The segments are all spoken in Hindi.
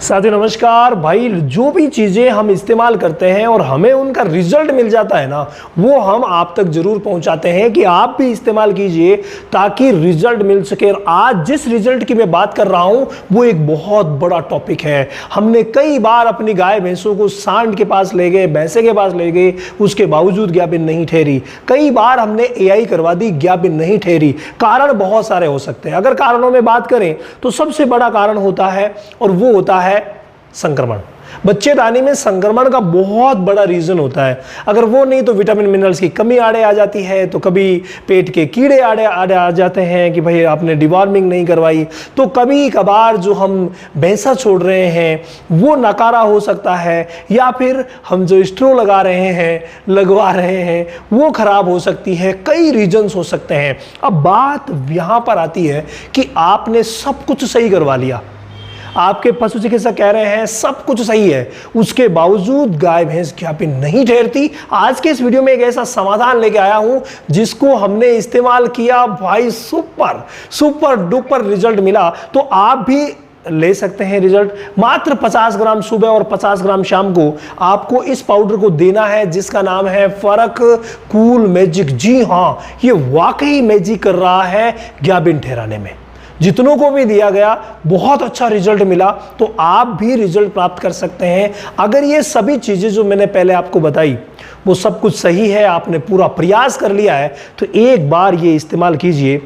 साथियों नमस्कार। भाई जो भी चीज़ें हम इस्तेमाल करते हैं और हमें उनका रिजल्ट मिल जाता है ना, वो हम आप तक जरूर पहुंचाते हैं कि आप भी इस्तेमाल कीजिए ताकि रिजल्ट मिल सके। और आज जिस रिजल्ट की मैं बात कर रहा हूं वो एक बहुत बड़ा टॉपिक है। हमने कई बार अपनी गाय भैंसों को सांड के पास ले गए, भैंसे के पास ले गए, उसके बावजूद ज्ञापित नहीं ठहरी। कई बार हमने एआई करवा दी, ज्ञापित नहीं ठहरी। कारण बहुत सारे हो सकते हैं। अगर कारणों में बात करें तो सबसे बड़ा कारण होता है और वो होता है संक्रमण। बच्चेदानी में संक्रमण का बहुत बड़ा रीजन होता है। अगर वो नहीं तो विटामिन मिनरल्स की कमी आड़े आ जाती है, तो कभी पेट के कीड़े आड़े आ जाते हैं कि भाई आपने डिवॉर्मिंग नहीं करवाई। तो कभी कभार जो हम भैंसा छोड़ रहे हैं वो नकारा हो सकता है, या फिर हम जो स्ट्रो लगवा रहे हैं वो खराब हो सकती है। कई रीजन्स हो सकते हैं। अब बात यहाँ पर आती है कि आपने सब कुछ सही करवा लिया, आपके पशु चिकित्सक कह रहे हैं सब कुछ सही है, उसके बावजूद गाय भैंस ज्ञापित नहीं ठहरती। आज के इस वीडियो में एक ऐसा समाधान लेके आया हूं जिसको हमने इस्तेमाल किया, भाई सुपर डुपर रिजल्ट मिला। तो आप भी ले सकते हैं रिजल्ट। मात्र 50 ग्राम सुबह और 50 ग्राम शाम को आपको इस पाउडर को देना है, जिसका नाम है फर्क कूल मैजिक। जी हाँ, ये वाकई मैजिक कर रहा है ज्ञापित ठहराने में। जितनों को भी दिया गया बहुत अच्छा रिजल्ट मिला, तो आप भी रिजल्ट प्राप्त कर सकते हैं। अगर ये सभी चीजें जो मैंने पहले आपको बताई वो सब कुछ सही है, आपने पूरा प्रयास कर लिया है, तो एक बार ये इस्तेमाल कीजिए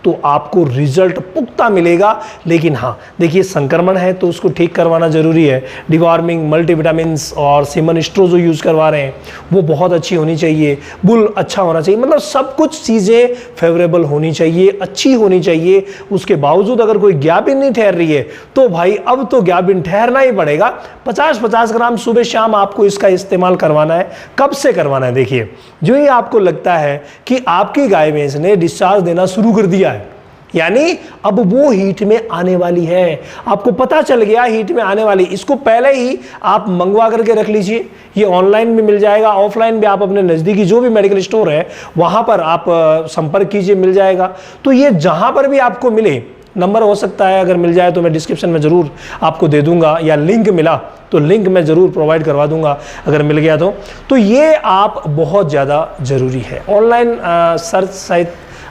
तो आपको रिजल्ट पुख्ता मिलेगा। लेकिन हाँ देखिए, संक्रमण है तो उसको ठीक करवाना जरूरी है। डिवॉर्मिंग, मल्टीविटामिन्स और सीमन स्ट्रो जो यूज करवा रहे हैं वो बहुत अच्छी होनी चाहिए, बुल अच्छा होना चाहिए, मतलब सब कुछ चीजें फेवरेबल होनी चाहिए, अच्छी होनी चाहिए। उसके बावजूद अगर कोई ज्ञापित नहीं ठहर रही है तो भाई अब तो ज्ञापित ठहरना ही पड़ेगा। 50-50 ग्राम सुबह शाम आपको इसका इस्तेमाल करवाना है। कब से करवाना है? देखिए, जो ही आपको लगता है कि आपकी गाय भैंस ने डिस्चार्ज देना शुरू कर दिया है, यानी अब वो हीट में आने वाली है, आपको पता चल गया हीट में आने वाली, इसको पहले ही आप मंगवा करके रख लीजिए। ये ऑनलाइन भी मिल जाएगा, ऑफलाइन भी आप अपने नज़दीकी जो भी मेडिकल स्टोर है वहां पर आप संपर्क कीजिए, मिल जाएगा। तो ये जहां पर भी आपको मिले, नंबर हो सकता है अगर मिल जाए तो मैं डिस्क्रिप्शन में ज़रूर आपको दे दूंगा, या लिंक मिला तो लिंक मैं ज़रूर प्रोवाइड करवा दूंगा अगर मिल गया तो ये आप बहुत ज़्यादा ज़रूरी है। ऑनलाइन सर्च शायद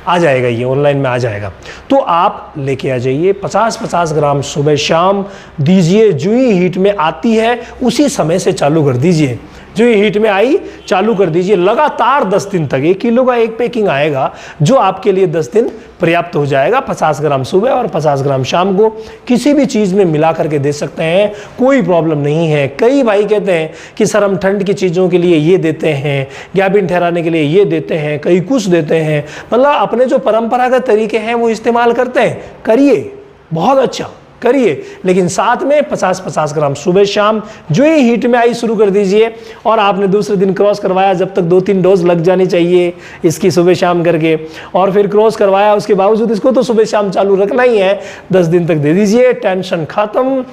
आ जाएगा, ये ऑनलाइन में आ जाएगा, तो आप लेके आ जाइए। 50-50 ग्राम सुबह शाम दीजिए। जो ही हीट में आती है उसी समय से चालू कर दीजिए। जो ही हीट में आई चालू कर दीजिए लगातार 10 दिन तक। 1 किलो का एक पैकिंग आएगा जो आपके लिए 10 दिन पर्याप्त हो जाएगा। 50 ग्राम सुबह और 50 ग्राम शाम को किसी भी चीज़ में मिला करके दे सकते हैं, कोई प्रॉब्लम नहीं है। कई भाई कहते हैं कि सर हम ठंड की चीज़ों के लिए ये देते हैं, ज्ञापित ठहराने के लिए ये देते हैं, कई कुछ देते हैं, मतलब अपने जो परंपरागत तरीके हैं वो इस्तेमाल करते हैं। करिए, बहुत अच्छा करिए, लेकिन साथ में 50-50 ग्राम सुबह शाम जो ही हीट में आई शुरू कर दीजिए। और आपने दूसरे दिन क्रॉस करवाया, जब तक 2-3 डोज लग जानी चाहिए इसकी सुबह शाम करके, और फिर क्रॉस करवाया उसके बावजूद इसको तो सुबह शाम चालू रखना ही है। 10 दिन तक दे दीजिए, टेंशन खत्म,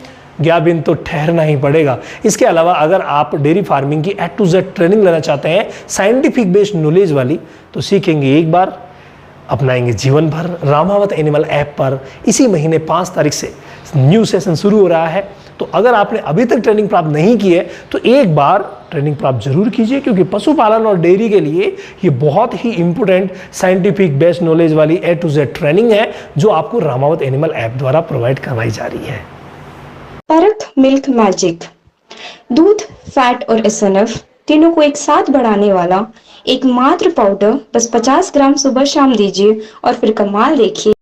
ज्ञापित तो ठहरना ही पड़ेगा। इसके अलावा अगर आप डेयरी फार्मिंग की A to Z ट्रेनिंग लेना चाहते हैं, साइंटिफिक बेस्ड नॉलेज वाली, तो सीखेंगे एक बार, अपनाएंगे जीवन भर। रामावत एनिमल ऐप पर इसी महीने 5 तारीख से न्यू सेशन शुरू हो रहा है। तो अगर आपने अभी तक ट्रेनिंग प्राप्त नहीं की है तो एक बार ट्रेनिंग प्राप्त जरूर कीजिए, क्योंकि पशुपालन और डेयरी के लिए ये बहुत ही इंपॉर्टेंट साइंटिफिक बेस्ड नॉलेज वाली A to Z ट्रेनिंग है जो आपको रामावत एनिमल ऐप द्वारा प्रोवाइड करवाई जा रही है। फर्क मिल्क मैजिक, दूध, फैट और SNF तीनों को एक साथ बढ़ाने वाला एकमात्र पाउडर। बस 50 ग्राम सुबह शाम दीजिए और फिर कमाल देखिए।